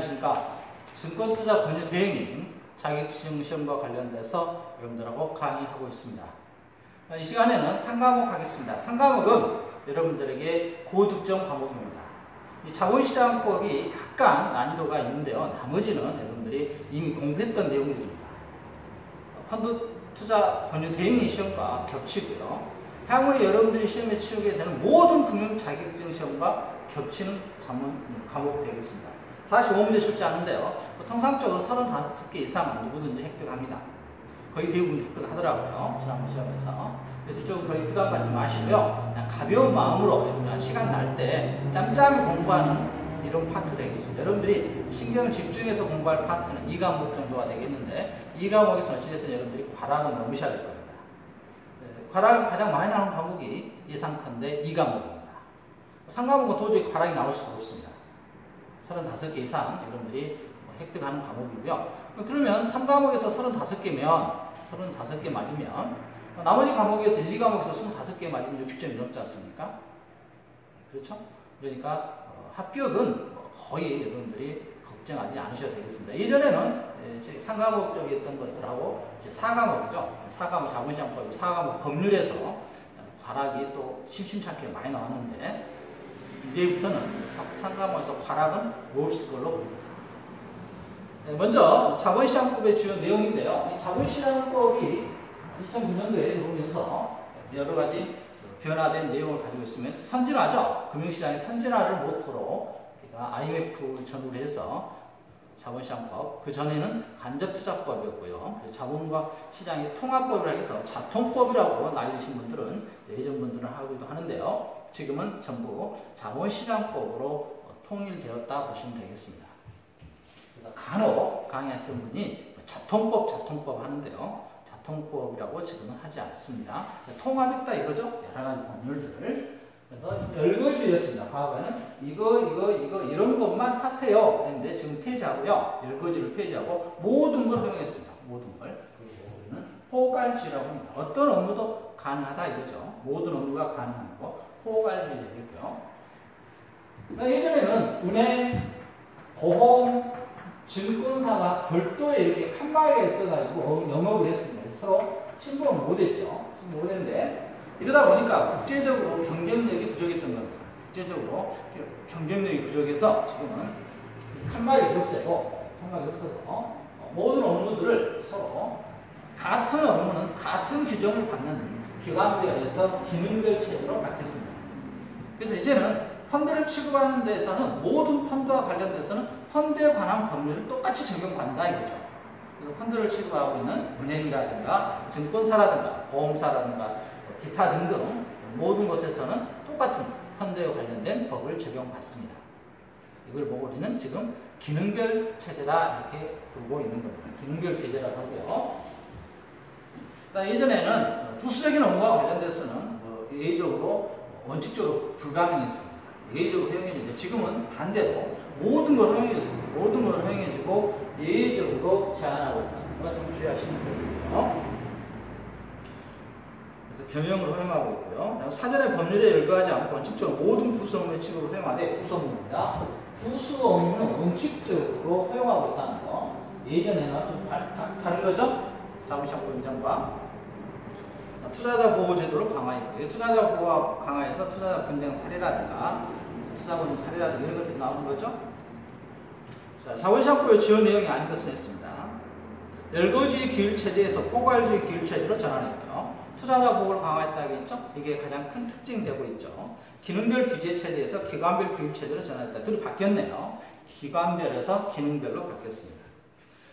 안녕하십니까. 증권투자 권유 대행님 자격증 시험과 관련돼서 여러분들하고 강의하고 있습니다. 이 시간에는 3과목 하겠습니다. 3과목은 여러분들에게 고득점 과목입니다. 이 자본시장법이 약간 난이도가 있는데요. 나머지는 여러분들이 이미 공부했던 내용들입니다. 펀드 투자 권유 대행님 시험과 겹치고요. 향후에 여러분들이 시험에 치르게 되는 모든 금융 자격증 시험과 겹치는 과목 되겠습니다. 45문제 쉽지 않은데요. 통상적으로 35개 이상 누구든지 획득합니다. 거의 대부분 획득하더라고요. 지난번 시험에서. 그래서 좀 거의 부담 갖지 마시고요. 그냥 가벼운 마음으로 그냥 시간 날 때 짬짬이 공부하는 이런 파트 되겠습니다. 여러분들이 신경을 집중해서 공부할 파트는 2과목 정도가 되겠는데 2과목에서는 어찌됐든 여러분들이 과락은 넘으셔야 될 겁니다. 과락이 가장 많이 나오는 과목이 예상컨대 2과목입니다. 3과목은 도저히 과락이 나올 수가 없습니다. 35개 이상 여러분들이 획득하는 과목이고요. 그러면 3과목에서 35개면 35개 맞으면 나머지 과목에서 1, 2과목에서 25개 맞으면 60점이 넘지 않습니까? 그렇죠? 그러니까 합격은 거의 여러분들이 걱정하지 않으셔도 되겠습니다. 예전에는 3과목 쪽에 있던 것들하고 4과목이죠. 4과목 자본시장법, 4과목 법률에서 과락이 또 심심찮게 많이 나왔는데 이제부터는 3과목에서 과락은 없을 걸로 봅니다. 먼저 자본시장법의 주요 내용인데요. 이 자본시장법이 2009년도에 나오면서 여러 가지 변화된 내용을 가지고 있으면 선진화죠. 금융시장의 선진화를 모토로 IMF 전후로 해서 자본시장법, 그 전에는 간접투자법이었고요. 자본과 시장의 통합법이라고 해서 자통법이라고 나이 드신 분들은 예전 분들은 하기도 하는데요. 지금은 전부 자본시장법으로 통일되었다 보시면 되겠습니다. 그래서 간혹 강의하시던 분이 자통법 하는데요. 자통법이라고 지금은 하지 않습니다. 통합했다 이거죠. 여러 가지 법률들을. 그래서 열거지였습니다. 과거에는 이거 이런 것만 하세요. 그런데 지금 폐지하고요. 열거지를 폐지하고 모든 걸 허용했습니다. 모든 걸. 우리는 포괄주의라고 합니다. 어떤 업무도 가능하다 이거죠. 모든 업무가 가능한 거. 포괄주의이고요. 예전에는 은행, 보험, 증권사가 별도의 이렇게 칸막이가 있어가지고 영업을 했습니다. 서로 침범을 못했죠. 침범 못했는데 이러다 보니까 국제적으로 경쟁력이 부족했던 겁니다. 국제적으로 경쟁력이 부족해서 지금은 칸막이를 없애고 칸막이를 없어서 모든 업무들을 서로 같은 업무는 같은 규정을 받는 기관별에서 기능별 체제로 바뀌었습니다. 그래서 이제는 펀드를 취급하는 데서는 모든 펀드와 관련돼서는 펀드에 관한 법률을 똑같이 적용받는다 이거죠. 그래서 펀드를 취급하고 있는 은행이라든가 증권사라든가 보험사라든가 기타 등등 모든 곳에서는 똑같은 펀드에 관련된 법을 적용받습니다. 이걸 보고 우리는 지금 기능별 체제다 이렇게 보고 있는 겁니다. 기능별 체제라고 하고요. 예전에는 부수적인 업무와 관련돼서는 예외적으로 원칙적으로 불가능했습니다. 예외적으로 허용해지는데 지금은 반대로 모든 걸 허용해줬습니다. 모든 걸 허용해주고 예외적으로 제한하고 있다는 거 좀 주의하시면 되고요. 그래서 겸용을 허용하고 있고요. 사전에 법률에 열거하지 않고 원칙적으로 모든 부수 업무의 취급을 허용하되 부수 업무입니다. 부수 업무는 원칙적으로 허용하고 있다는 거. 예전에는 좀 다른 거죠? 자본시장법 이전과 투자자 보호 제도를 강화했고요. 투자자 보호 강화해서 투자자 분쟁 사례라든가 투자권 사례라든가 이런 것들이 나오는 거죠. 자, 자본시장법의 주요 내용이 아닌 것은 했습니다. 열거주의 기율 체제에서 포괄주의 기율 체제로 전환했고요. 투자자 보호를 강화했다겠죠. 이게 가장 큰 특징이 되고 있죠. 기능별 규제 체제에서 기관별 기율 체제로 전환했다. 둘이 바뀌었네요. 기관별에서 기능별로 바뀌었습니다.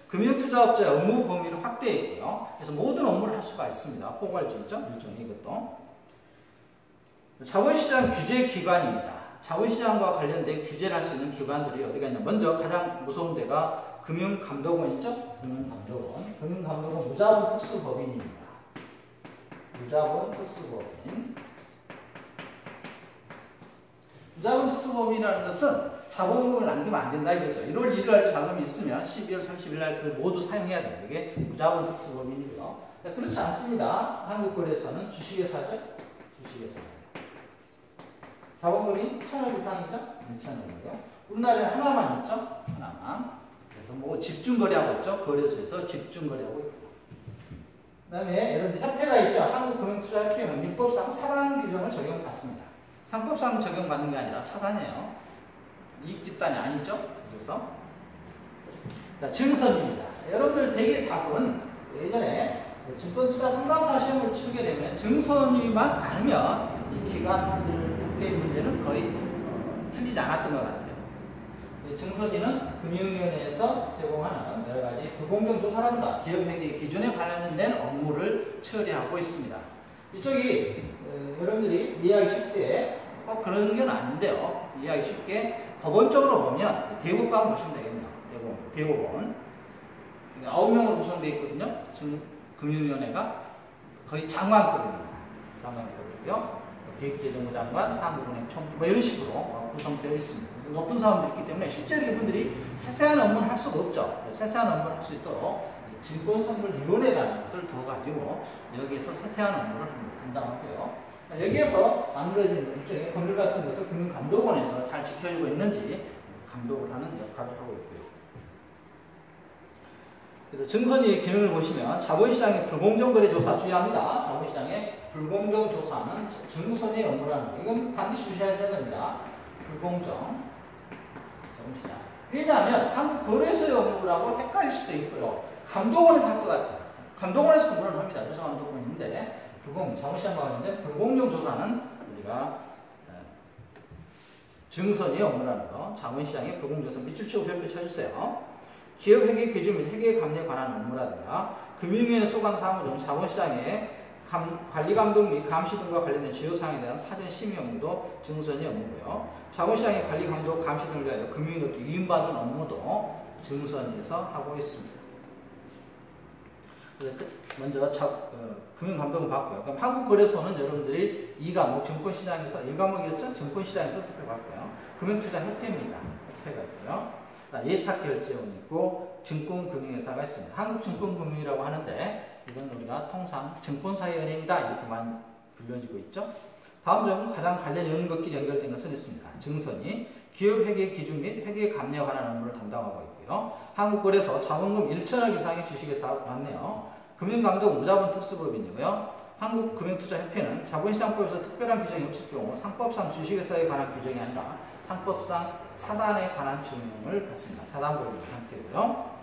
금융투자업자의 업무 범위를 확대했고요. 그래서 모든 업무를 할 수가 있습니다. 포괄주의죠. 일종의 이것도. 자본시장 규제기관입니다. 자본시장과 관련된 규제를 할 수 있는 기관들이 어디가 있냐. 먼저 가장 무서운 데가 금융감독원이죠. 금융감독원. 금융감독원 무자본 특수법인입니다. 무자본 특수법인. 무자본 특수법인이라는 것은 자본금을 남기면 안 된다 이거죠. 1월 1일 자금이 있으면 12월 30일 날 그걸 모두 사용해야 됩니다. 이게 무자본 특수법인이고요. 그렇지 않습니다. 한국거래소는 주식회사죠. 주식회사. 자본금이 1,000억 이상이죠. 2,000억이고요. 우리나라에 하나만 있죠? 하나만. 그래서 뭐 집중거래하고 있죠? 거래소에서 집중거래하고 있고. 그 다음에 여러분들 협회가 있죠? 한국금융투자협회는 민법상 사단 규정을 적용받습니다. 상법상 적용받는 게 아니라 사단이에요. 이익집단이 아니죠? 그래서 자, 증선입니다. 여러분들 대개 답은 예전에 증권투자 상담사 시험을 치게 되면 증선위만 알면 이 기관들 협회의 문제는 거의 틀리지 않았던 것 같아요. 증선위는 금융위원회에서 제공하는 여러 가지 불공정 조사라든가 기업회계 기준에 관련된 업무를 처리하고 있습니다. 이쪽이 여러분들이 이해하기 쉽게 꼭 그런 건 아닌데요. 이해하기 쉽게 법원적으로 보면 대법관 보시면 되겠네요. 대법원. 9명으로 구성되어 있거든요. 금융위원회가 거의 장관급입니다. 장관급이고요. 기획재정부 장관, 한국은행 총, 뭐 이런 식으로 구성되어 있습니다. 높은 사람들이 있기 때문에 실제로 이분들이 세세한 업무를 할 수가 없죠. 세세한 업무를 할 수 있도록 증권선물위원회라는 것을 두어가지고 여기에서 세세한 업무를 한다고 하고요. 여기에서 만들어진 일종의 법률 같은 것을 금융감독원에서 잘 지켜주고 있는지 감독을 하는 역할을 하고 있고요. 그래서 증선위의 기능을 보시면 자본시장의 불공정거래 조사 주의합니다. 자본시장의 불공정 조사는 증선위의 업무라는 거. 이건 반드시 주셔야 됩니다. 불공정 자본시장. 왜냐하면 한국거래소의 업무라고 헷갈릴 수도 있고요. 감독원에서 할 것 같아요. 감독원에서 업무를 합니다. 조사감독원이 있는데 자본시장과 관련된 불공정 조사는 우리가 증선위의 업무라는 거. 자본시장의 불공정성 밑줄 치고 별표 쳐주세요. 기업회계 기준 및 회계 감리에 관한 업무라든가 금융위원회 소관 사무 중 자본시장의 관리감독 및 감시 등과 관련된 주요 사항에 대한 사전 심의 업무도 증선위 업무고요. 자본시장의 관리감독 감시 등을 위하여 금융위원회로부터 위임받은 업무도 증선위에서 하고 있습니다. 그래서 먼저 금융감독을 받고요. 그럼 한국거래소는 여러분들이 2과목 증권시장에서 1과목이었죠? 증권시장에서 살펴봤고요. 금융투자협회입니다. 협회가 있고요. 예탁결제원이 있고 증권금융회사가 있습니다. 한국증권금융이라고 하는데 이건 우리가 통상 증권사회은행이다 이렇게만 불려지고 있죠. 다음 중 가장 관련 연것끼리 연결된 것은 있습니다. 증선이 기업회계 기준 및 회계 감리에 관한 업무를 담당하고 있고요. 한국거래소 자본금 1천억 이상의 주식의 사업 맞네요. 금융감독 무자본 특수법인이고요. 한국금융투자협회는 자본시장법에서 특별한 규정이 없을 경우 상법상 주식회사에 관한 규정이 아니라 상법상 사단에 관한 규정을 받습니다. 사단법인 형태고요.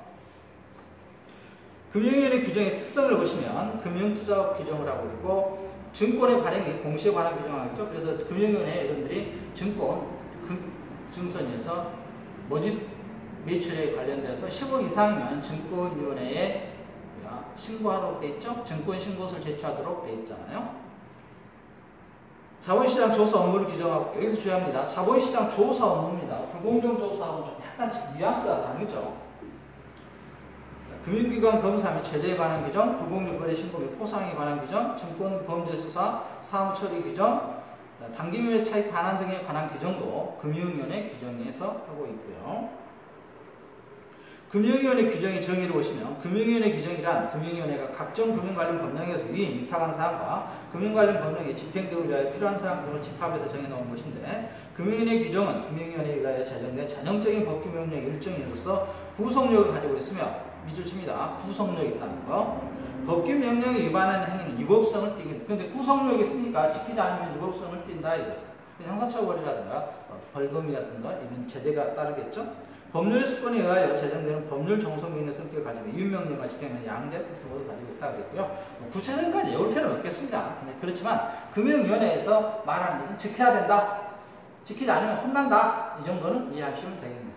금융위원회 규정의 특성을 보시면 금융투자업 규정을 하고 있고 증권의 발행 및 공시에 관한 규정을 하고 있죠. 그래서 금융위원회 여러분들이 증선위에서 모집 매출에 관련돼서 10억 이상이면 증권위원회에 신고하도록 돼 있죠. 증권신고서를 제출하도록 돼 있잖아요. 자본시장 조사 업무를 규정하고 여기서 주의합니다. 자본시장 조사 업무입니다. 불공정 조사하고는 좀 약간 뉘앙스가 다르죠. 금융기관 검사 및 제재에 관한 규정, 불공정 거래 신고 및 포상에 관한 규정, 증권 범죄 수사, 사무 처리 규정, 당기밀 차익 반환 등에 관한 규정도 금융위원회 규정에서 하고 있고요. 금융위원회 규정의 정의를 보시면 금융위원회 규정이란 금융위원회가 각종 금융 관련 법령에서 위임, 위탁한 사항과 금융 관련 법령의 집행 등을 위하여 필요한 사항 등을 집합해서 정해놓은 것인데 금융위원회 규정은 금융위원회에 의하여 제정된 전형적인 법규 명령의 일종으로서 구속력을 가지고 있으며 밑줄 칩니다. 구속력이 있다는 거. 법규 명령에 위반하는 행위는 위법성을 띠긴다. 근데 구속력이 있으니까 지키지 않으면 위법성을 띈다 이거죠. 형사처벌이라든가 벌금이 같은 거 이런 제재가 따르겠죠. 법률의 수권에 의하여 제정되는 법률 정성민의 성격을 가지고 위임명령과 집행하는 양대 특성을 가지고 있다고 했고요. 구체적인까지 외울 필요는 없겠습니다. 그렇지만 금융위원회에서 말하는 것은 지켜야 된다. 지키지 않으면 혼난다. 이 정도는 이해하시면 되겠습니다.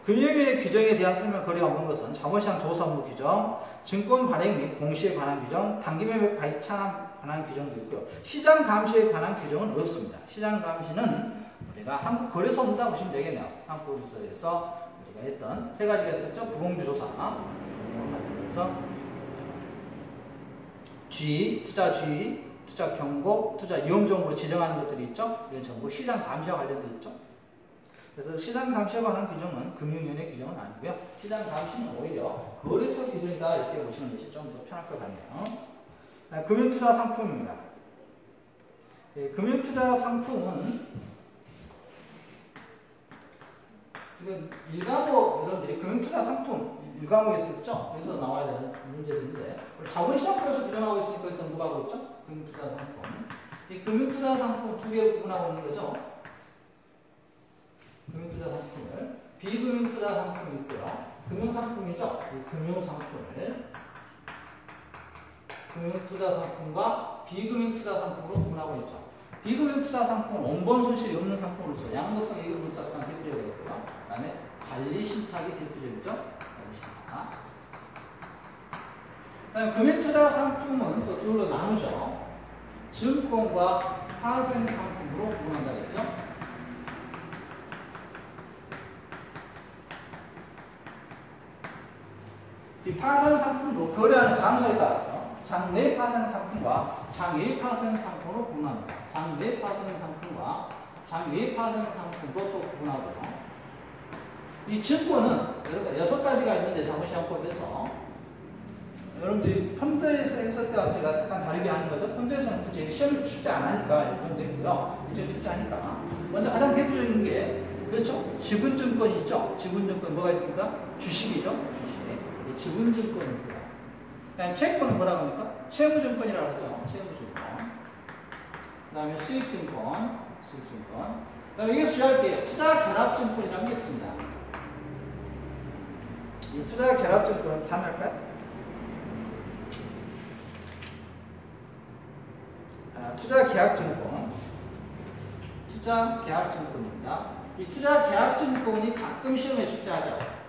금융위원회 규정에 대한 설명 거리가 없는 것은 자본시장 조사 업무 규정, 증권 발행 및 공시에 관한 규정, 단기매매 가입 창업에 관한 규정도 있고요. 시장 감시에 관한 규정은 없습니다. 시장 감시는 우리가 한국거래소 문다 보시면 되겠네요. 한국거래소에서 우리가 했던 세 가지가 있었죠. 불공정 조사, 그래서 주의, 투자 주의, 투자 경고, 투자 위험종으로 지정하는 것들이 있죠. 이건 전부 시장 감시와 관련되어 있죠. 그래서 시장 감시에 관한 규정은 금융위원회 규정은 아니고요. 시장 감시는 오히려 거래소 규정이다 이렇게 보시는 것이 좀 더 편할 것 같네요. 금융투자 상품입니다. 금융투자 상품은 이건 1과목 여러분들이 금융투자 상품 1과목에 있었죠? 여기서 나와야 되는 문제들인데 자본시장법에서 규정하고 있으니까 여기서 언급하고 있죠? 금융투자 상품. 이 금융투자 상품 두 개로 구분하고 있는 거죠? 금융투자 상품을 비금융투자 상품이 있고요. 금융상품이죠? 이 금융상품을 금융투자 상품과 비금융투자 상품으로 구분하고 있죠. 비금융투자 상품은 원본 손실이 없는 상품으로서 양도성 이익물사가 대표적이고요. 그 다음에 관리신탁이 대표적이죠. 관리신탁. 그 다음에 금융투자 상품은 또 둘로 나누죠. 증권과 파생 상품으로 구분한다 했죠. 이 파생 상품도 거래하는 장소에 따라서 장내 파생 상품과 장외 파생 상품으로 구분합니다. 장내 파생 상품과 장외 파생 상품도 또 구분하고요. 이 증권은 6가지가 있는데 자본시장법에서 여러분들이 펀드에서 했을 때와 제가 약간 다르게 하는 거죠. 펀드에서는 굳이 시험을 출제 안 하니까 이렇게 하면 되고요. 이제 출제하니까 먼저 가장 대표적인 게 그렇죠. 지분증권이죠. 지분증권 뭐가 있습니까? 주식이죠. 주식. 지분증권이고요. 그다음에 채권은 뭐라고 합니까? 채무증권이라고 하죠. 채무증권. 그 다음에 수익증권. 그 다음에 이게 주의할 게 투자결합증권이라는 게 있습니다. 이 투자결합증권은 다음에 할까요? 투자계약증권. 투자계약증권입니다. 이 투자계약증권이 가끔 시험에 출제하죠.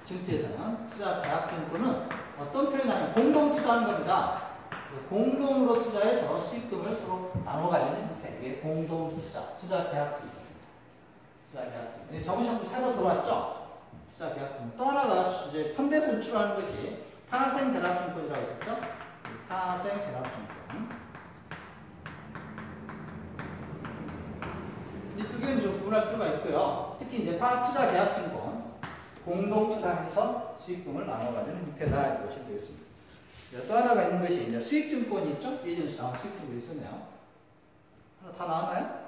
증투에서는 투자계약증권은 어떤 표현이냐면 공동투자하는 겁니다. 공동으로 투자해서 수익금을 서로 나눠 가지는 형태. 이게 공동투자, 투자계약증권. 투자계약증권. 자본시장법 새로 들어왔죠? 투자계약증권. 또 하나가 이제 펀드에서 수출하는 것이 파생결합증권이라고 했었죠? 파생결합증권. 이 두 개는 좀 구분할 필요가 있고요. 특히 이제 투자계약증권. 공동투자해서 수익금을 나눠가지는 형태다 이렇게 보시면 되겠습니다. 또 하나가 있는 것이 이제 수익증권이 있죠? 예전에 수익증권이 있었네요. 하나 다 나왔나요?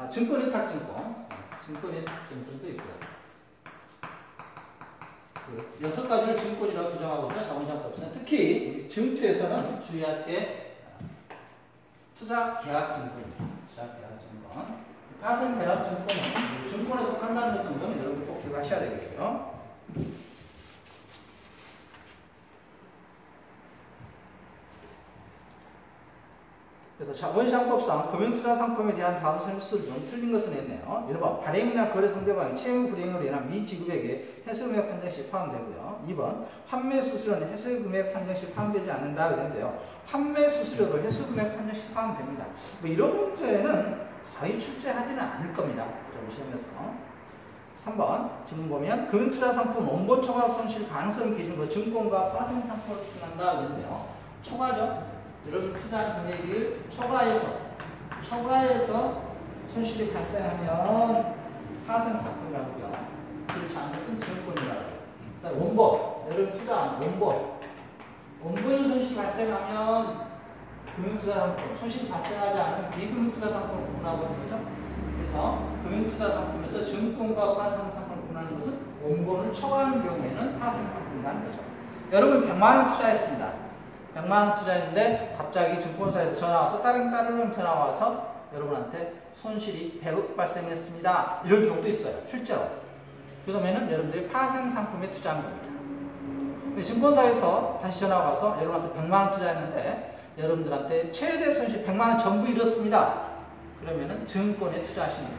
증권위탁증권. 증권위탁증권도 있고요. 6가지를 증권이라고 규정하고 있죠. 자본시장법에서는. 특히 증투에서는 주의할 게 투자계약증권입니다. 투자계약증권. 파생결합증권은 증권에 속한다는 것 정도는 여러분 꼭 기억하셔야 되겠고요. 그래서 자본시장법상 금융투자상품에 대한 다음 설명서를 좀 틀린 것은 있네요. 1번 발행이나 거래 상대방이 채무 불이행으로 인한 미지급액에 해소금액 산정 시 포함되고요. 2번 환매 수수료는 해소금액 산정 시 포함되지 않는다 그랬는데요. 환매 수수료도 해소금액 산정 시 포함됩니다. 뭐 이런 문제는 거의 출제하지는 않을 겁니다. 시험에서. 3번 지금 보면 금융투자상품 원본 초과 손실 가능성 기준으로 증권과 파생상품을 구분한다 그랬는데요. 초과죠. 여러분 투자 금액을 초과해서 손실이 발생하면 파생상품이라고요. 그렇지 않은 것은 증권이라고요. 원본, 여러분 투자한 원본 손실이 발생하면 금융투자상품, 손실이 발생하지 않은 비금융투자상품을 구분하고 있는 거죠. 그래서 금융투자상품에서 증권과 파생상품을 구분하는 것은 원본을 초과하는 경우에는 파생상품이라는 거죠. 여러분 100만원 투자했습니다. 100만원 투자했는데 갑자기 증권사에서 전화 와서 따릉따릉 전화 와서 여러분한테 손실이 100억 발생했습니다. 이런 경우도 있어요. 실제로. 그러면은 여러분들이 파생상품에 투자한 겁니다. 증권사에서 다시 전화가 와서 여러분한테 100만원 투자했는데 여러분들한테 최대 손실 100만원 전부 잃었습니다. 그러면은 증권에 투자하시는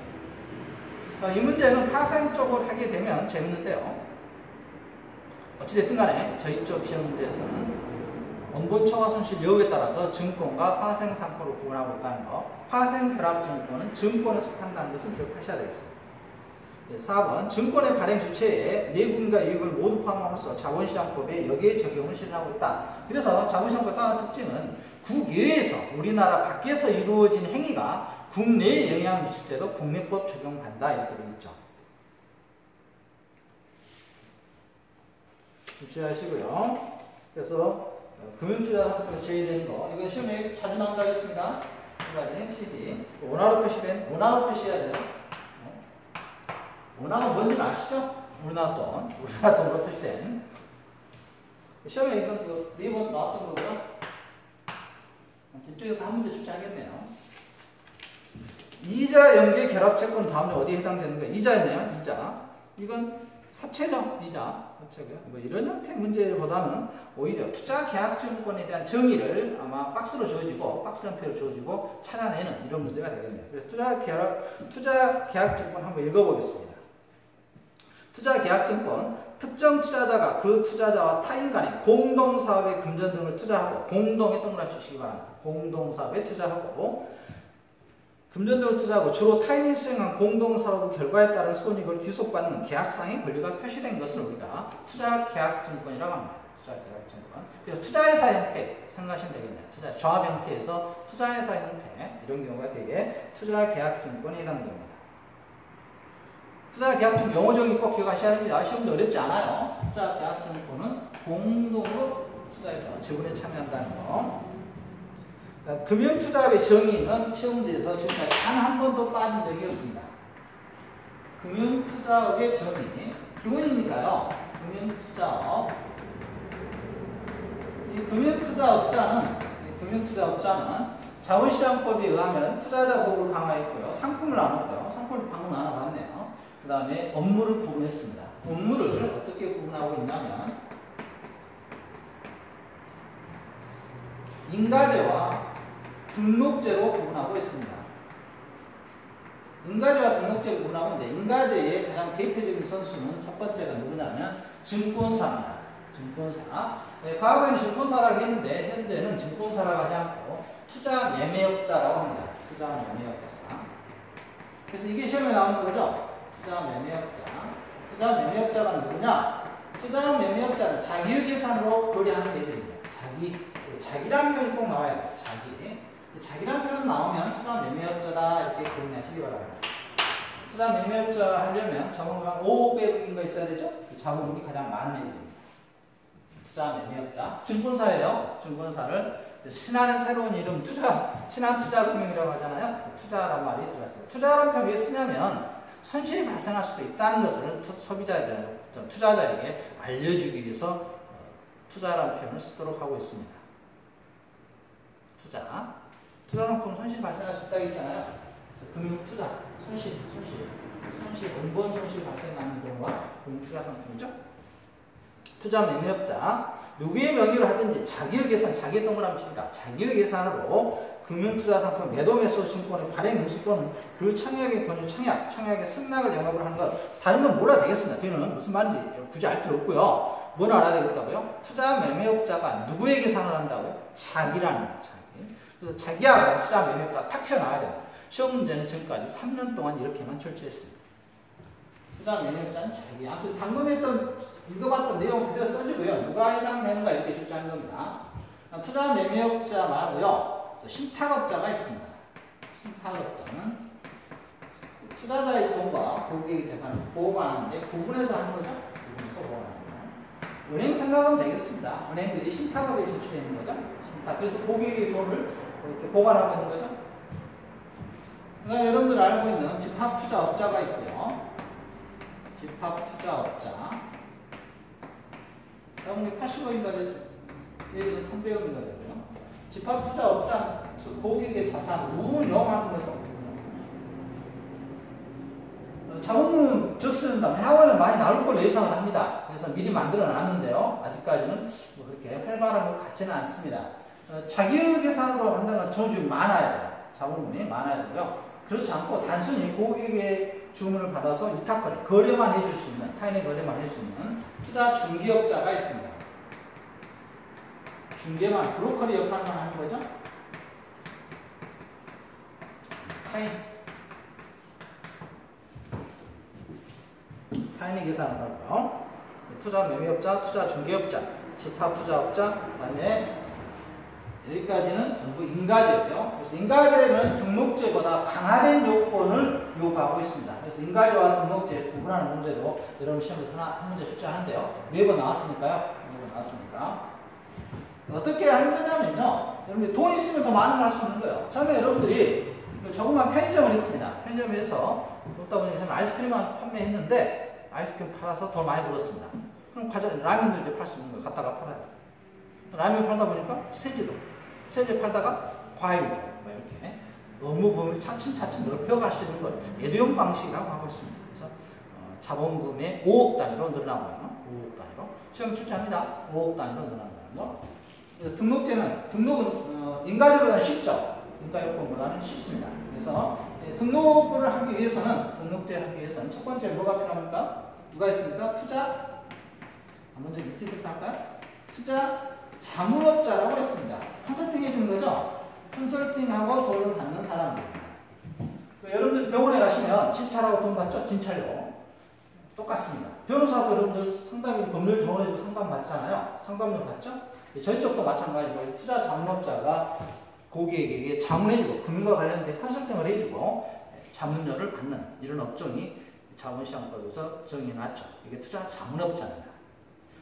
거예요. 이 문제는 파생 쪽으로 하게 되면 재밌는데요. 어찌됐든 간에 저희 쪽 시험 문제에서는 원본 초과 손실 여부에 따라서 증권과 파생 상품으로 구분하고 있다는 거. 파생 결합증권은 증권에 속한다는 것을 기억하셔야 되겠습니다. 4번 증권의 발행 주체에 내분과 이익을 모두 포함함으로써 자본시장법에 여기에 적용을 실현하고 있다. 그래서 자본시장법 다른 특징은 국외에서 우리나라 밖에서 이루어진 행위가 국내에 영향을 미칠 때도 국내법 적용한다 이렇게 되어 있죠. 주의하시고요. 그래서 금융투자 상품에 제외되는 거 이거 시험에 자주 나온다고 했습니다. 두 가지 CD 원화로 표시해야 돼요. 원화가 뭔지는 아시죠? 우리나라 돈으로 표시된. 시험에 이건 그 리본 나왔던 거고요. 이쪽에서 한 문제 출제하겠네요. 이자 연계 결합 채권 다음에 어디에 해당되는 거예요? 이자였네요. 이자. 이건 사채죠. 이자. 사채고요. 뭐 이런 형태 문제보다는 오히려 투자 계약 증권에 대한 정의를 아마 박스 형태로 주어지고 찾아내는 이런 문제가 되겠네요. 그래서 투자 계약 증권 한번 읽어보겠습니다. 투자 계약 증권, 특정 투자자가 그 투자자와 타인 간에 공동사업의 금전 등을 투자하고, 공동에 동그라미 치시기 바랍니다. 공동사업에 투자하고, 금전 등을 투자하고 주로 타인이 수행한 공동사업 결과에 따른 손익을 귀속받는 계약상의 권리가 표시된 것을 우리가 투자계약증권이라고 합니다. 투자계약증권. 그래서 투자회사 형태 생각하시면 되겠네요. 투자 조합 형태에서 투자회사 형태 이런 경우가 되게 투자계약증권에 해당됩니다. 투자계약증권 용어적인 꼭 기억하셔야 합니다. 시험도 어렵지 않아요. 투자계약증권은 공동으로 투자해서 지분에 참여한다는 거. 금융투자업의 정의는 시험 문제에서 지금까지 단 한 번도 빠진 적이 없습니다. 금융투자업의 정의, 기본이니까요. 금융투자업. 이 금융투자업자는 자본시장법에 의하면 투자자 보호를 강화했고요. 상품을 나눴고요. 상품을 방금 나눠봤네요. 그 다음에 업무를 구분했습니다. 업무를 어떻게 구분하고 있냐면, 인가제와 등록제로 구분하고 있습니다. 인가제와 등록제로 구분하고 있는데, 인가제의 가장 대표적인 선수는 첫 번째가 누구냐면 증권사입니다. 증권사. 네, 과거에는 증권사라고 했는데 현재는 증권사라고 하지 않고 투자매매업자라고 합니다. 투자매매업자. 그래서 이게 시험에 나오는 거죠. 투자매매업자가 누구냐? 투자매매업자는 자기의 계산으로 거래하는 애들입니다. 자기란 표현이 꼭 나와야 돼요. 자기란 표현 나오면 투자매매업자다 이렇게 기억하시기 바랍니다. 투자매매업자 하려면 자본금이 500억인가 있어야 되죠? 자본금이 가장 많은 애들입니다. 투자매매업자. 증권사예요. 증권사를 신한의 새로운 이름 신한투자금융이라고 하잖아요. 투자란 말이 들어갔어요. 투자란 표현 왜 쓰냐면 손실이 발생할 수도 있다는 것을 투자자에게 알려주기 위해서 투자라는 표현을 쓰도록 하고 있습니다. 투자상품 손실 발생할 수 있다고 했잖아요. 그래서 금융투자, 손실, 원본 손실 발생하는 경우가 금융투자상품이죠. 투자매매업자, 누구의 명의로 하든지 자기의 계산, 자기의 동그라미 칩니다. 자기의 계산으로 금융투자상품 매도-매수 증권의 발행 인수 또는 그 청약의 권유, 청약의 승낙을 영업을 하는 것, 다른 건 몰라도 되겠습니다. 뒤는 무슨 말인지 굳이 알 필요 없고요. 뭘 알아야 되겠다고요? 투자매매업자가 누구의 계산을 한다고? 자기라는 거예요. 그래서 자기하고 투자매매업자가 탁 튀어나와야 됩니다. 시험 문제는 지금까지 3년 동안 이렇게만 출제했습니다. 투자매매업자는 자기. 아무튼 방금 읽어봤던 내용 그대로 써주고요. 누가 해당되는가 이렇게 출제하는 겁니다. 투자매매업자 말고요. 신탁업자가 있습니다. 신탁업자는 투자자의 돈과 고객의 재산을 보관하는데 구분해서 하는 거죠. 구분해서 보관하는 거예요. 은행 생각하면 되겠습니다. 은행들이 신탁업에 진출해 있는 거죠. 신탁. 그래서 고객의 돈을 이렇게 보관하고 있는 거죠. 그 다음에 여러분들 알고 있는 집합투자업자가 있고요. 집합투자업자. 여러분들 80억인가 얘기는 300억인가 되고요. 집합투자업자 고객의 자산을 운용하는 거죠. 자본금은 적습니다. 하원은 많이 나올 걸로 예상을 합니다. 그래서 미리 만들어 놨는데요. 아직까지는 뭐 그렇게 활발한 것 같지는 않습니다. 자기의 계산으로 한다는 건 돈이 많아야 돼요. 자본금이 많아야 되고요. 그렇지 않고 단순히 고객의 주문을 받아서 위탁거래, 거래만 해줄 수 있는, 타인의 거래만 해줄 수 있는 투자 중개업자가 있습니다. 중개만, 브로커리 역할만 하는 거죠. 타인의 계산을 하고요. 투자 매매업자, 투자 중개업자, 집합투자업자, 그 다음에 여기까지는 전부 인가제예요. 그래서 인가제는 등록제보다 강화된 요건을 요구하고 있습니다. 그래서 인가제와 등록제 구분하는 문제도 여러분 시험에서 한 문제 출제하는데요. 매번 나왔으니까요. 매번 나왔으니까. 어떻게 하는 거냐면요. 여러분들 돈 있으면 더 많은 걸 할 수 있는 거예요. 처음에 여러분들이 조그만 편의점을 했습니다. 편의점에서 먹다 보니 저는 아이스크림만 판매했는데 아이스크림 팔아서 돈 많이 벌었습니다. 그럼 과자, 라면도 이제 팔 수 있는 거 갖다가 팔아요. 라면 팔다 보니까 세제 팔다가 과일도 뭐 이렇게 업무 범위를 차츰차츰 넓혀갈 수 있는 걸 예대용 방식이라고 하고 있습니다. 그래서 자본금의 5억 단위로 늘어나고요. 5억 단위로 시험 출제합니다. 5억 단위로 늘어난다는 거. 그래서 등록은 인가제보다는 쉽죠. 인가요건보다는 쉽습니다. 그래서 등록을 하기 위해서는 첫 번째 뭐가 필요합니까? 누가 있습니까? 투자. 먼저 밑에 색깔 할까요? 투자 자문업자라고 했습니다. 컨설팅 해주는 거죠? 컨설팅하고 돈을 받는 사람입니다. 여러분들 병원에 가시면 진찰하고 돈 받죠? 진찰료. 똑같습니다. 변호사도 여러분들 상담이 법률 조언해주고 상담 받잖아요. 상담료 받죠? 저희 쪽도 마찬가지로 투자 자문업자가 고객에게 자문해주고 금융과 관련된 컨설팅을 해주고 자문료를 받는 이런 업종이 자본시장법에서 정해놨죠. 이게 투자 자문업자입니다.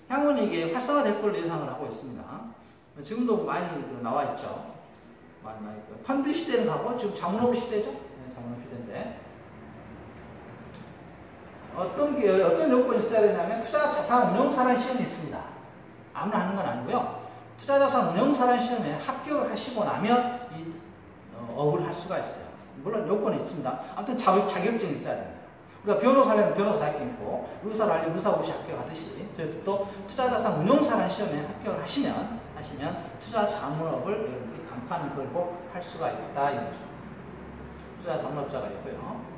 향후는 이게 활성화될 걸 예상을 하고 있습니다. 지금도 많이 나와 있죠. 많이 있고요. 펀드 시대는 가고 지금 자문업 시대죠. 네, 자문업 시대인데 어떤 요건이 있어야 되냐면 투자자산운용사라는 시험이 있습니다. 아무나 하는 건 아니고요. 투자자산운용사라는 시험에 합격을 하시고 나면 이 업을 할 수가 있어요. 물론 요건이 있습니다. 아무튼 자격증이 있어야 됩니다. 우리가 변호사라면 변호사 자격증 있고 의사를 하려면 의사고시 합격하듯이 저희도 또 투자자산운용사라는 시험에 합격을 하시면 투자자문업을 여러분들이 간판을 걸고 할 수가 있다 이거죠. 투자자문업자가 있고요.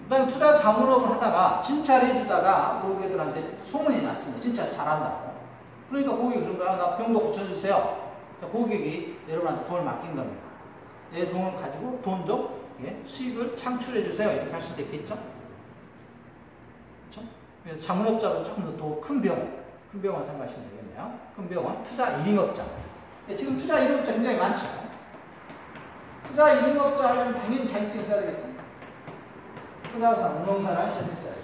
그 다음에 투자자문업을 하다가 진찰해주다가 고객들한테 소문이 났습니다. 진짜 잘한다고. 그러니까 고객이 그런 거야. 나 병도 고쳐주세요. 고객이 여러분한테 돈을 맡긴 겁니다. 내 돈을 가지고 돈 좀 수익을 창출해주세요. 이렇게 할 수도 있겠죠. 그렇죠? 그래서 자문업자는 조금 더 큰 병원 생각하시면 되겠네요. 큰 병원, 투자 1인업자. 지금 투자 1인업자 굉장히 많죠. 투자 1인업자 하려면 당연히 자격증 써야 되겠죠. 투자자산운용사라는 시험이 있어요.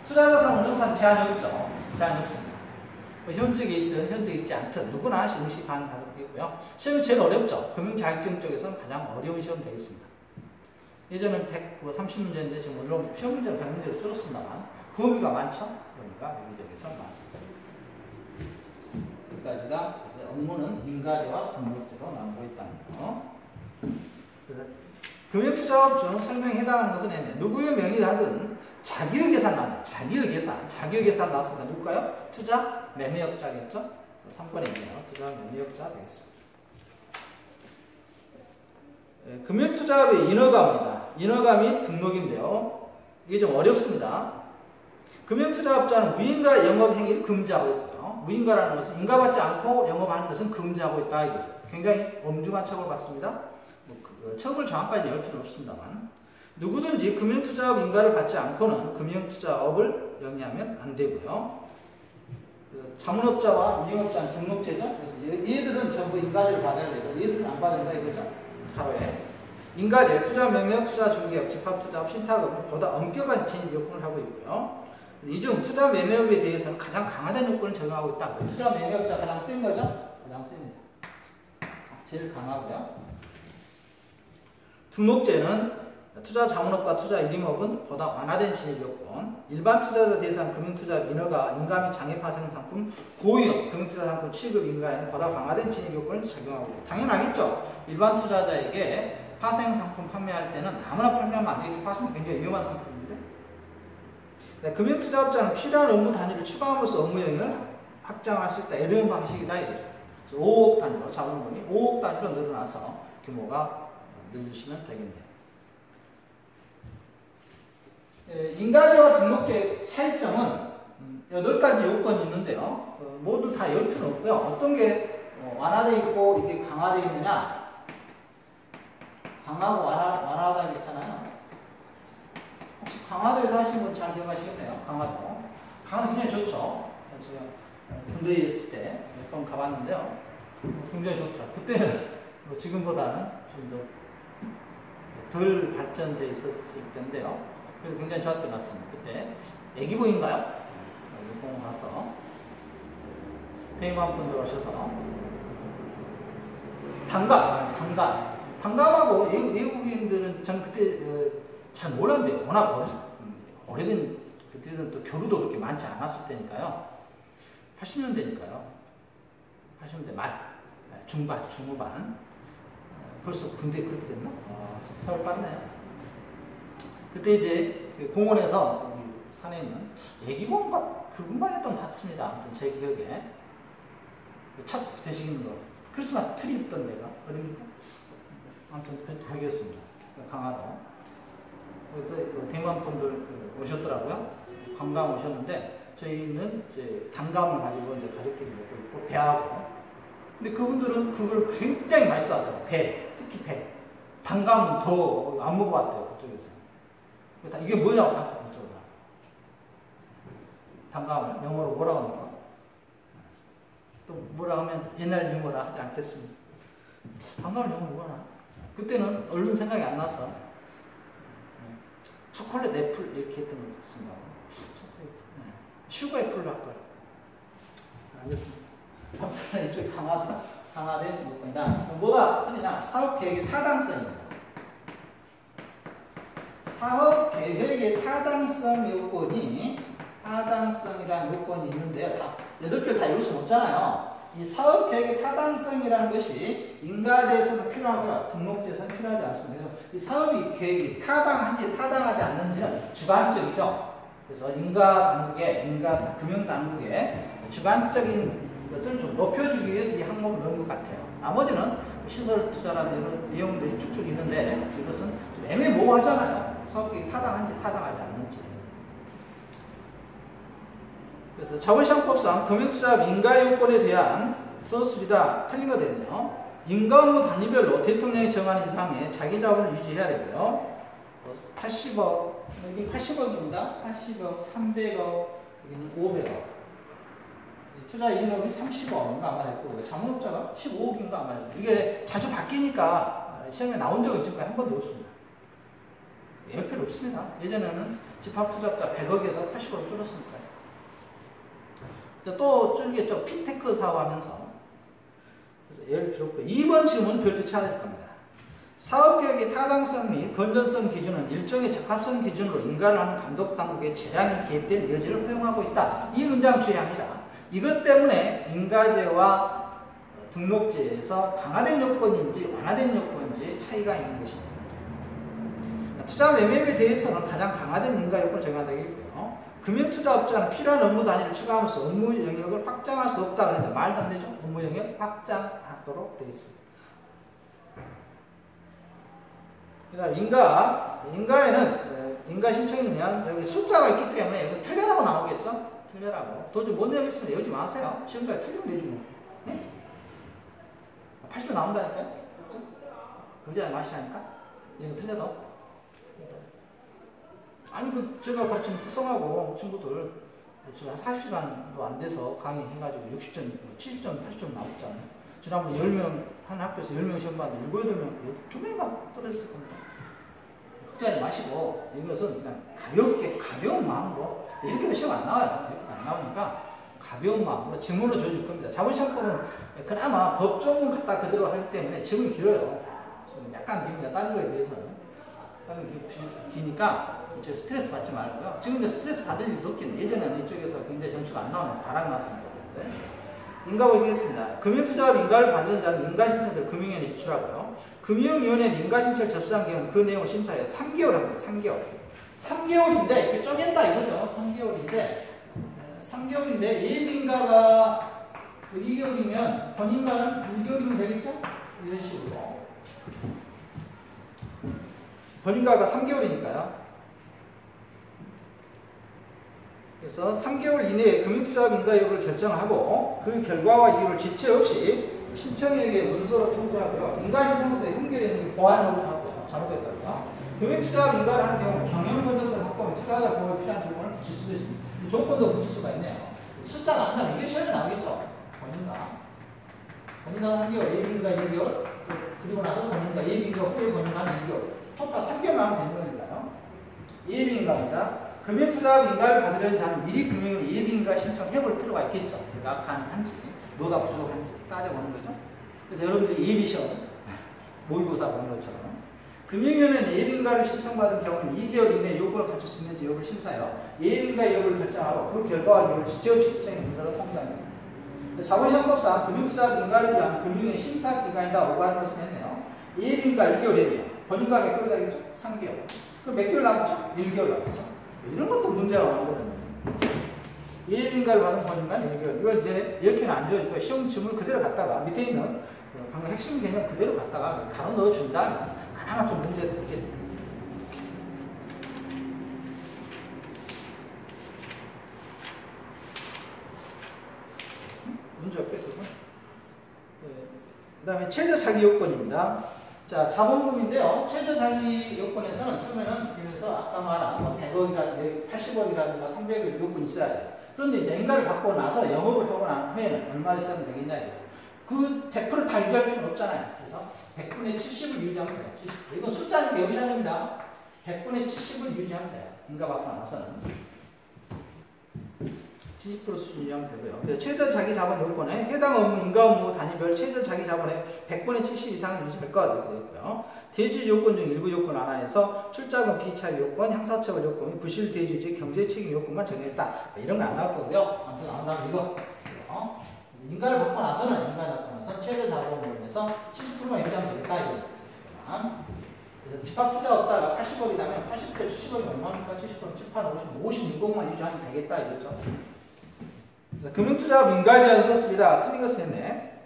투자자산운용사는 제한이 없죠. 제한이 없습니다. 현직에 있든 현직에 있지 않든 누구나 응시 가능하고요. 시험이 제일 어렵죠. 금융자격증 쪽에서는 가장 어려운 시험 되겠습니다. 예전엔 130문제인데 지금 물론 시험 문제는 100문제로 줄었습니다만 범위가 많죠. 그러니까 여기저기서 많습니다. 여기까지가 업무는 인가제와 등록제로 나누고 있다는 거. 금융투자업 중 설명에 해당하는 것은 누구의 명의라든 자기의계산 나옵니다. 자기의계산 나왔습니다. 누굴까요? 투자 매매업자겠죠? 3번에 있네요. 투자 매매업자 되겠습니다. 금융투자업의 인허가입니다. 인허가 및 등록인데요. 이게 좀 어렵습니다. 금융투자업자는 무인가 영업행위를 금지하고 있고요. 무인가라는 것은 인가받지 않고 영업하는 것은 금지하고 있다 이거죠. 굉장히 엄중한 처벌을 받습니다. 처벌 정확까지 열 필요는 없습니다만 누구든지 금융투자업 인가를 받지 않고는 금융투자업을 영위하면 안 되고요. 자문업자와 운영업자는 등록제죠. 그래서 얘들은 전부 인가제를 받아야 되고 얘들은 안 받아야 된다 이거죠. 가로에 인가제, 투자명령, 투자중개업, 집합투자업, 신탁업은 보다 엄격한 진입 요건을 하고 있고요. 이 중 투자매매업에 대해서는 가장 강화된 요건을 적용하고 있다. 투자매매업자 가장 센 거죠? 가장 셉니다. 제일 강하고요. 등록제는 투자자문업과 투자1임업은 보다 완화된 진입요건, 일반 투자자 대상 금융투자 인허가, 인가 및 장애 파생 상품, 고위험 금융투자 상품 취급 인가에는 보다 강화된 진입요건을 적용하고 있다. 당연하겠죠. 일반 투자자에게 파생 상품 판매할 때는 아무나 판매하면 안 되겠죠. 파생은 굉장히 위험한 상품인데. 네, 금융투자업자는 필요한 업무 단위를 추가함으로써 업무 영역을 확장할 수 있다. 이런 방식이다 이거죠. 그래서 5억 단위로 자본금이 5억 단위로 늘어나서 규모가 늘리시면 되겠네요. 인가제와 등록제의 차이점은 8가지 요건이 있는데요. 모두 다 열 필요는 없고요. 어떤 게 완화되어 있고 이게 강화되어 있느냐. 강하고 완화하다 있잖아요. 혹시 강화도에서 하신 분 잘 기억하시겠네요. 강화도. 강화도 굉장히 좋죠. 제가 군대에 있을 때 몇 번 가봤는데요. 굉장히 좋더라고요. 그때는 지금보다는 좀 덜 발전되어 있었을 때인데요. 그래서 굉장히 좋았던 것 같습니다. 그때 애기부인가요? 일본 가서 대만 분들 오셔서 당감하고 외국인들은 전 그때 잘 몰랐는데 워낙 오래된 그때는 또 교류도 그렇게 많지 않았을 때니까요. 80년대니까요. 80년대 말 중반 중후반 벌써 군대 그렇게 됐나? 세월 빠르네요. 그때 이제 그 공원에서 산에 있는 애기봉가 그 근방이었던 것 같습니다. 아무튼 제 기억에 첫 배식 있는 거 크리스마스 트리 있던 데가 어디입니까? 아무튼 거기였습니다. 강화도. 그래서 대만 분들 오셨더라고요. 관광 오셨는데 저희는 이제 단감을 가지고 이제 가족끼리 먹고 있고 배하고. 근데 그분들은 그걸 굉장히 맛있어 하더라고요. 배, 특히 배. 단감은 더 안 먹어봤대요. 그쪽에서. 이게 뭐냐고 하고 그쪽으로. 단감을 영어로 뭐라고 합니까? 또 뭐라 하면 옛날 유머라 하지 않겠습니다. 단감을 영어로 뭐라? 그때는 얼른 생각이 안 나서 초콜릿 애플 이렇게 했던 것 같습니다. 슈거 애플로 할 걸. 알겠습니다. 아무튼 이쪽 강화된 요건이다. 뭐가 틀리냐? 사업 계획의 타당성입니다. 사업 계획의 타당성 요건이 타당성이라는 요건이 있는데요. 다 8개 다 이룰 수는 없잖아요. 이 사업 계획의 타당성이라는 것이 인가제에서는 필요하고요. 등록제에서는 필요하지 않습니다. 그래서 이 사업 계획이 타당한지 타당하지 않는지는 주관적이죠. 그래서 금융당국의 주관적인 것을 좀 높여주기 위해서 이 항목을 넣은 것 같아요. 나머지는 시설 투자라는 이런 내용들이 쭉쭉 있는데 이것은 좀 애매모호하잖아요. 사업계획이 타당한지 타당하지 않는지. 그래서 자본시장법상 금융투자업 인가요건에 대한 서술이다. 틀린 거 됐네요. 인가업무 단위별로 대통령이 정한 이상의 자기 자본을 유지해야 되고요. 80억, 여기 80억입니다. 80억, 300억, 여기는 500억. 투자 인업이 30억인가 아마 됐고, 자문업자가 15억인가 아마 됐고, 이게 자주 바뀌니까 시험에 나온 적은 지금까지 한 번도 없습니다. 예, 필요 없습니다. 예전에는 집합투자업자 100억에서 80억으로 줄었으니까요. 또 줄겠죠. 핀테크 사업하면서. 그래서 예를 필요 없고 2번 질문 별표 쳐야 될 겁니다. 사업계획의 타당성 및 건전성 기준은 일종의 적합성 기준으로 인가를 하는 감독당국의 재량이 개입될 여지를 허용하고 있다. 이 문장 주의합니다. 이것 때문에 인가제와 등록제에서 강화된 요건인지 완화된 요건인지 차이가 있는 것입니다. 투자 매매에 대해서는 가장 강화된 인가 요건을 적용한다고 했고요. 금융투자업자는 필요한 업무 단위를 추가하면서 업무 영역을 확장할 수 없다. 그런데 말도 안 되죠. 업무 영역 확장하도록 되어 있습니다. 그 다음 인가에는 인가 신청이면 여기 숫자가 있기 때문에 이거 틀려라고 나오겠죠? 틀려라고. 도저히 못 내겠으면 외우지 마세요. 시험까지 틀리면 되지 뭐. 네? 80점 나온다니까요? 그렇죠? 그러지 않아요? 마시하니까? 이거 틀려도? 아니, 제가 가르치는 특성하고 친구들, 한 40시간도 안 돼서 강의해가지고 60점, 70점, 80점 나왔잖아요. 지난번에 10명, 한 학교에서 10명 시험 봤는데 7, 8명, 2명만 떨어졌을 겁니다. 걱정하지 마시고, 이것은 그냥 가벼운 마음으로, 이렇게도 시험 안 나와요. 이렇게 안 나오니까, 가벼운 마음으로 지문으로 줘줄 겁니다. 자본시장법은 그나마 법조문 갖다 그대로 하기 때문에 지문이 길어요. 약간 깁니다. 다른 거에 비해서는. 다른 게 기니까, 스트레스 받지 말고요. 지금 스트레스 받을 일도 없겠네. 예전에는 이쪽에서 굉장히 점수가 안 나오면 바람 났습니다. 인가 보겠습니다. 금융투자업 인가를 받는 자는 인가신청서를 금융위원회에 제출하고요. 금융위원회는 인가신청을 접수한 경우 그 내용을 심사해 3개월 합니다. 3개월. 3개월인데, 이게 쪼갠다 이거죠. 3개월인데, 예비인가가 2개월이면 본인가는 1개월이면 되겠죠? 이런 식으로. 본인가가 3개월이니까요. 그래서 3개월 이내에 금융투자업 인가 여부를 결정하고 그 결과와 이유를 지체 없이 신청인에게 문서로 통지하고요. 인가신청서에 연결되는 보안 여부를 하고요. 잘못됐다고요. 금융투자업 인가를 하는 경우 경영건전성을 확보하면 투자자 보호에 필요한 조건을 붙일 수도 있습니다. 조건도 붙일 수가 있네요. 숫자 나온다면 이게 시험에 나오겠죠. 본인가 3개월, 예비인가 2개월, 그리고 나서 본인가 예비인가 후에 본인가 2개월. 토탈 3개월만 하면 되는 거니까요. 예비인가입니다. 금융투자업 인가를 받으려는 자는 미리 금융을 예비인가 신청해볼 필요가 있겠죠. 약한지, 뭐가 부족한지 따져보는 거죠. 그래서 여러분들이 예비시험, 모의고사 보는 것처럼 금융위원회는 예비인가를 신청받은 경우는 2개월 이내에 요구를 갖출 수 있는지 여부를 심사하여 예비인가 여부를 결정하고 그 결과와 여부를 지체없이 결정의 문서로 통지합니다. 자본시장법상 금융투자인가를 위한 금융의 심사기간이다 오가는 것을 했네요. 예비인가 2개월이네요. 본인가 몇 개월 다겠죠? 3개월. 그럼 몇 개월 남았죠? 1개월 남았죠? 이런 것도 문제가 나오거든요. 예비인가를 받은 본인간 1개월. 이걸 이제 이렇게는 안 줘지고 시험 질문을 그대로 갖다가 밑에 있는 방금 핵심 개념 그대로 갖다가 가로 넣어준다. 가나마 좀 문제가 있겠네요. 문제 없겠죠? 그 다음에 최저 자기 요건입니다. 자, 자본금인데요. 최저 자기 요건에서는 처음에는 그래서 아까 말한 뭐 100억이라든가 80억이라든가 300억 요건이 있어야 돼요. 그런데 이제 인가를 받고 나서 영업을 하고 난 후에는 얼마 있으면 되겠냐 이거. 그 100%를 다 유지할 필요는 없잖아요. 그래서 100분의 70을 유지하면 돼요. 70. 이건 숫자는 외우셔야 됩니다. 100분의 70을 유지하면 돼요. 인가 받고 나서는. 70% 수준 유지하면 되고요. 최저 자기 자본 요건에 해당 업무, 인가 업무 단위별 최저 자기 자본의 100분의 70 이상을 유지할 것 이렇게 되어 있고요. 대주 요건 중 일부 요건 하나에서 출자금 비차입 요건, 형사처벌 요건 및 부실 대주주의 경제 책임 요건만 정했다. 이런 건 안 나올 거고요. 아무튼 나온다면 이거. 인가를 받고 나서는 최저 자본금에서 70%만 유지하면 되겠다 이거. 그래서 집합투자업자가 80억이라면 80% 70억이 얼마입니까? 70%는 78, 50, 56억만 유지하면 되겠다 이거죠. 그래서 금융투자업 인가에 대해서 썼습니다. 틀린 것을 했네.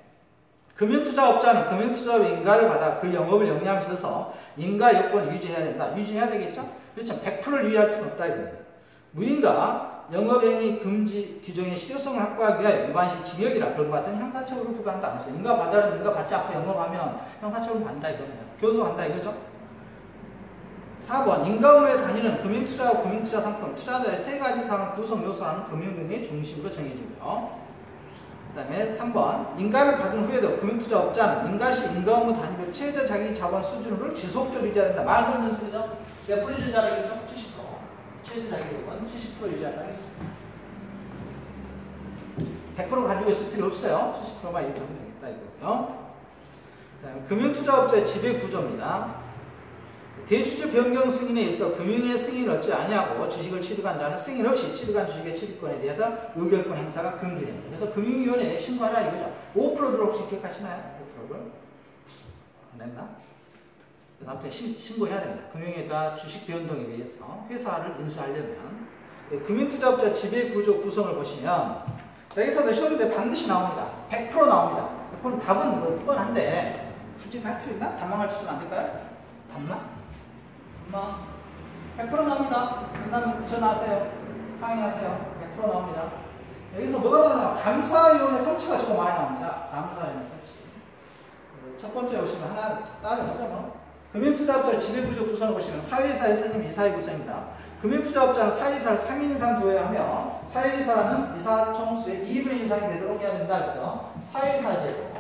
금융투자업자는 금융투자업 인가를 받아 그 영업을 영위하면서 있어서 인가 요건을 유지해야 된다. 유지해야 되겠죠? 그렇죠. 100%를 유지할 필요는 없다 이겁니다. 무인가 영업행위 금지 규정의 실효성을 확보하기 위하여 위반시 징역이나 벌과 같은 형사처벌을 부과한다. 그래서 인가 받아는 인가 받지 않고 영업하면 형사처벌 받는다 이겁니다. 교도소간다 이거죠. 4번 인가 업무의 단위는 금융투자와 금융투자상품, 투자자의 세 가지 사항을 구성 요소라는 금융경의 중심으로 정해지고요. 그 다음에 3번 인가를 받은 후에도 금융투자업자는 인가시 인가 업무 단위별 최저 자기 자본 수준을 지속적으로 유지해야 된다. 말 듣는 소리죠. 몇 프로 유지하라겠죠? 70%. 최저 자기 요건 70% 유지하라고 했습니다. 100% 가지고 있을 필요 없어요. 70%만 유지하면 되겠다 이거고요. 그 다음에 금융투자업자의 지배 구조입니다. 대주주 변경 승인에 있어 금융의 승인을 얻지 아니하고 주식을 취득한 자는 승인 없이 취득한 주식의 취득권에 대해서 의결권 행사가 금지됩니다. 그래서 금융위원회에 신고하라 이거죠. 5%를 혹시 기억하시나요? 5%를? 안 했나? 그래서 아무튼 신고해야 됩니다. 금융에다 주식 변동에 대해서 회사를 인수하려면. 금융투자업자 지배구조 구성을 보시면 여기서도 시험 문제 반드시 나옵니다. 100% 나옵니다. 100% 답은 뭐 뻔한데 굳이 할 필요 있나? 답만 가르쳐주면 안 될까요? 답만? 100% 나옵니다. 그다음 전화하세요. 항의하세요. 100% 나옵니다. 여기서 뭐가 나오냐? 감사위원회 설치가 조금 많이 나옵니다. 감사위원회 설치. 첫 번째 보시면 하나 따져보자면 금융투자업자 지배구조 구성을 보시면 사회이사의 선임 이사의 구성입니다. 금융투자업자는 사회이사를 3인 이상 두어야 하며 사회이사는 이사 총수의 2분의 1 이상이 되도록 해야 된다. 그래서 사회이사제도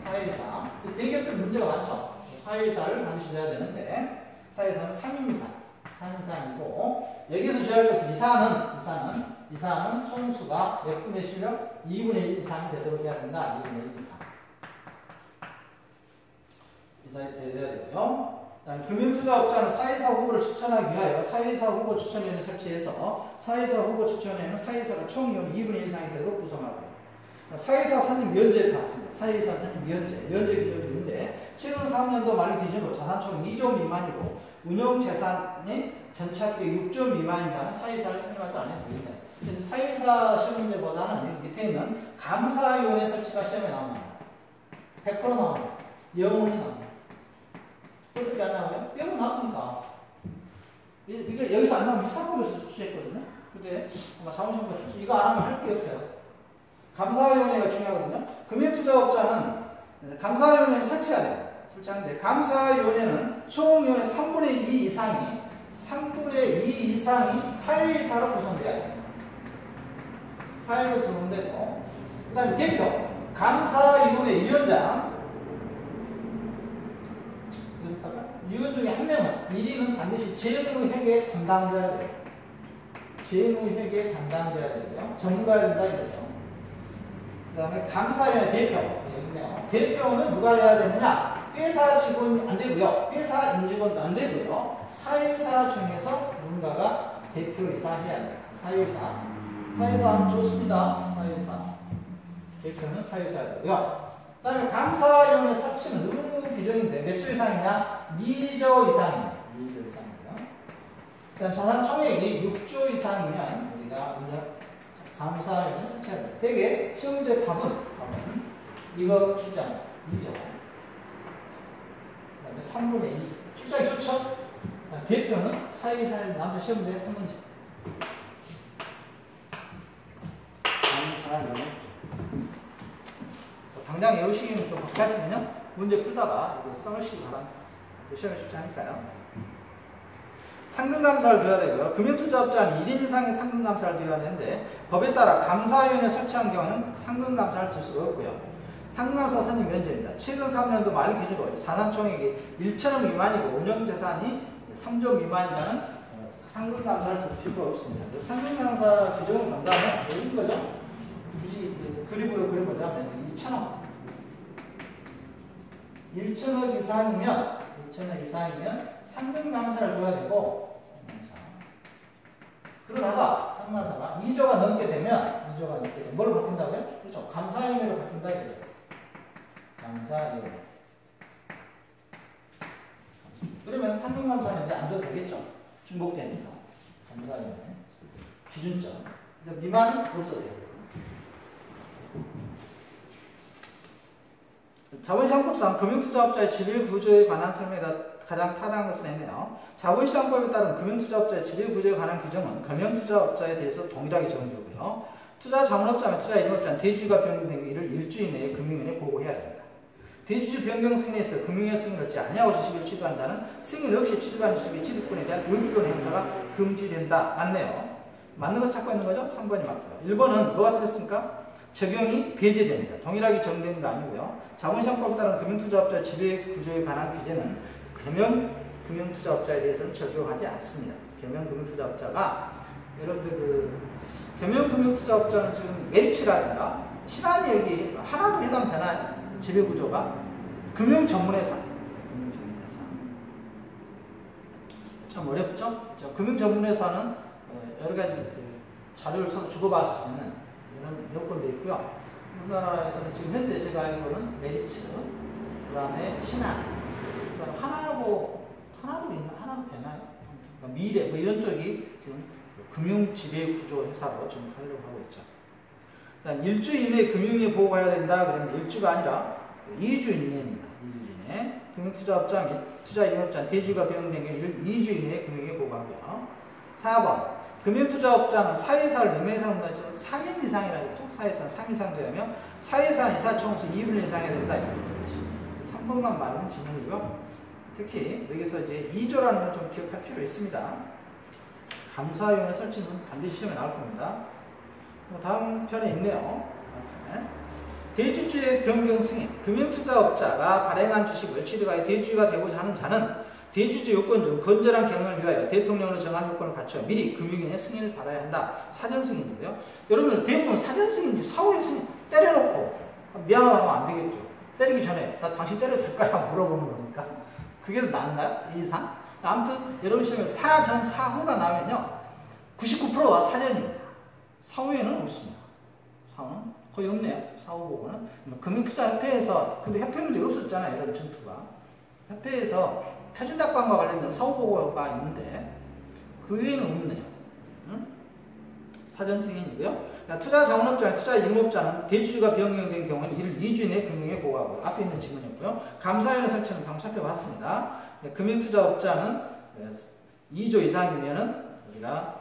사회이사 대기업들 문제가 많죠. 사회이사를 반드시 줘야 되는데 사회이사는 3인 이상 3인상이고 여기서 주의할 것은 이사는 총수가 몇 분의 실력? 2분의 1 이상이 되도록 해야 된다. 2분의 1 이상 이사에 돼야 되고요. 다음 금융투자업자는 사회이사 후보를 추천하기 위하여 사회이사 후보 추천위원회 설치해서 사회이사 후보 추천위원회는 사회이사가 총 인원 2분의 1 이상이 되도록 구성하고요. 사회이사 선임 면제를 받습니다. 사회이사 선임 면제 기준이 있는데 최근 3년도 말 기준으로 자산총 2조 미만이고 운용재산이 전체합계 6조 미만인 자는 사회이사를 선임할 때 안 해도 됩니다. 그래서 사회이사 시험 문제보다는 밑에 있는 감사위원회 설치가 시험에 나옵니다. 100% 나옵니다. 영원히 나옵니다. 어떻게 안 나오면? 영원 나왔으니까. 이게 여기서 안 나오면 입사법에서 출시했거든요. 근데 아마 자본시험과 출시 이거 안 하면 할 게 없어요. 감사위원회가 중요하거든요. 금융투자업자는 감사위원회를 설치해야 됩니다. 설치하는데 감사위원회는 총위원회 3분의 2 이상이 사회이사로 구성돼야 됩니다. 사회로 구성되고 그 다음에 대표, 감사위원회 위원장 위원 중에 한 명은 1위는 반드시 재무회계 담당자야 돼요. 재무회계 담당자야 되고요. 전문가야 된다 이거죠. 그 다음에 감사위원회 대표 여기 있네요. 대표는 누가 돼야 되느냐? 회사 직원이 안 되고요. 회사 임직원도 안 되고요. 사회사 중에서 누군가가 대표이사 해야 돼요. 사회사. 사회사 하면 좋습니다. 사회사. 대표는 사회사야 되고요. 그 다음에 감사위원회 설치는 너무 규정인데 몇 조 이상이냐? 2조 이상입니다. 2조 이상이고요. 그 다음 자산총액이 6조 이상이면 우리가 감사위원회 설치해야 돼요. 되게 시험 문제 답은 이거 출장 2조. 그 다음에 3분의 2. 출장이 좋죠? 대표는 사회사에 남자 시험 문제 한 문제. 감사위원회. 당장 외우시기는 좀 바뀌었으면요. 문제 풀다가 이거 써놓으시기 바랍니다. 시험에 출제하니까요. 상근감사를 둬야 되고요. 금융투자업자는 1인 이상의 상근감사를 둬야 되는데 법에 따라 감사위원회 설치한 경우는 상근감사를 둘 수가 없고요. 상근감사 선임 면제입니다. 최근 3년도 말 기준으로 자산총액이 1천억 미만이고 운영재산이 3조 미만인 자는 상근감사를 둘 필요가 없습니다. 상근감사 규정을 만다면 이런 거죠. 굳이 그림으로 그려보자면 2천억. 1천억 이상이면 상근감사를 둬야 되고, 그러다가 상감사가 2조가 넘게 되면 뭘 바뀐다고요? 그렇죠. 감사위원회로 바뀐다 이거죠. 감사위원회. 그러면 상근감사는 이제 안 줘도 되겠죠. 중복되니까. 감사위원회. 기준점. 미만은 없어도 되고. 자본시장법상 금융투자업자의 지배구조에 관한 설명에 가장 타당한 것은 했네요. 자본시장법에 따른 금융투자업자의 지배구조에 관한 규정은 금융투자업자에 대해서 동일하게 적용되고요. 투자자문업자면 투자임업자는 대주주가 변경된 일을 일주일 내에 금융위원회에 보고해야 됩니다. 대주주 변경 승인에서 금융위원 승인을 얻지 아니하고 주식을 취득한 자는 승인 없이 취득한 주식의 취득권에 대한 의무권 행사가 금지된다. 맞네요. 맞는 거 찾고 있는 거죠? 3번이 맞고요. 1번은 뭐가 틀렸습니까? 적용이 배제됩니다. 동일하게 적용되는 거 아니고요. 자본시장법에 따른 금융투자업자 지배구조에 관한 규제는 겸용금융투자업자에 대해서는 적용하지 않습니다. 겸용금융투자업자가 여러분들 겸용금융투자업자는 지금 메리츠라든가 신한이 여기 하나도 해당되나요? 지배구조가 금융전문회사. 참 어렵죠? 금융전문회사는 여러 가지 자료를 서로 주고받을 수 있는 이런 요건도 있고요. 우리나라에서는 지금 현재 제가 알기로는 메리츠, 그 다음에 신한, 그 다음에 하나도 되나요? 그러니까 미래, 뭐 이런 쪽이 지금 금융지배구조 회사로 지금 하려고 하고 있죠. 그 다음 1주 이내에 금융위에 보고해야 된다. 그랬는데 1주가 아니라 2주 이내입니다. 2주 이내. 금융투자업자 및 투자임업자, 대주주가 변경된 경우 2주 이내에 금융위에 보고하고요. 4번. 금융투자업자는 사회사를 몇 명 이상 한다죠? 3인 이상이라고 했죠? 사회사는 3인 이상 되면 사회사 이사총수 2분의 1 이상 해야 된다. 이렇게 있어요. 3번만 말하면 진행이고요. 특히 여기서 이제 2조라는 걸 좀 기억할 필요 있습니다. 감사위원회 설치는 반드시 시험에 나올 겁니다. 다음 편에 있네요. 대주주의 변경 승인. 금융투자업자가 발행한 주식을 취득하여 대주주가 되고자 하는 자는 대주주 요건 중 건전한 경영을 위하여 대통령으로 정한 요건을 갖춰 미리 금융위원회 승인을 받아야 한다. 사전 승인이고요. 여러분 대부분 사전 승인인지 사후에 승인 때려놓고 미안하다고 하면 안 되겠죠. 때리기 전에 나 당신 때려도 될까요? 물어보는 거니까. 그게 더 나은가요? 이 이상? 아무튼 여러분 시험에 사전 사후가 나면요 99%가 사전입니다. 사후에는 없습니다. 사후는 거의 없네요. 사후 보고는 금융투자협회에서 근데 협회 문제 없었잖아요. 여러분 전투가 협회에서 표준답관과 관련된 사후보고가 있는데 그 외에는 없네요. 사전 승인이고요. 투자자문업자나 투자임업자는 대주주가 변경된 경우에는 이를 2주 내에 금융위에 보고하고 앞에 있는 지문이었고요. 감사위원회 설치는 방금 살펴봤습니다. 금융투자업자는 2조 이상이면은 우리가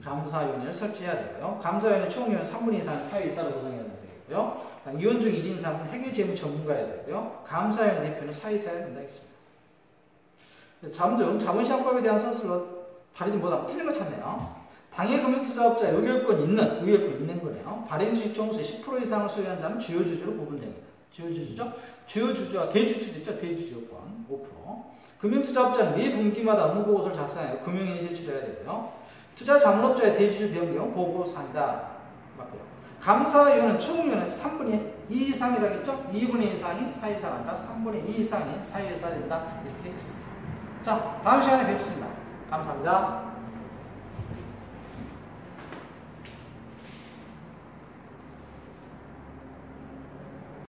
감사위원회를 설치해야 되고요. 감사위원회 총위원 3분의 2 이상의 사회이사를 구성해야 되고요. 위원 중 1인 이상은 회계재무 전문가여야 되고요. 감사위원회 대표는 사회이사여야 된다 했습니다. 자본시장법에 대한 서술로 다르지 못하고 틀린 거 찾네요. 당해 금융투자업자에 의결권 있는 거네요. 발행주식 총수의 10% 이상을 소유한 자는 주요주주로 구분됩니다. 주요주주죠? 주요주주와 대주주도 있죠? 대주주요건 5%. 금융투자업자는 매 분기마다 업무보고서를 작성하여 금융위원회에 제출해야 되고요. 투자자문업자의 대주주 변경 보고사항이다. 맞고요. 감사위원회는 총위원회에서 3분의 2 이상이라고 했죠? 2분의 1 이상이 4 이상 아니라 3분의 2 이상이 4 이상 된다. 이렇게 했습니다. 자, 다음 시간에 뵙겠습니다. 감사합니다.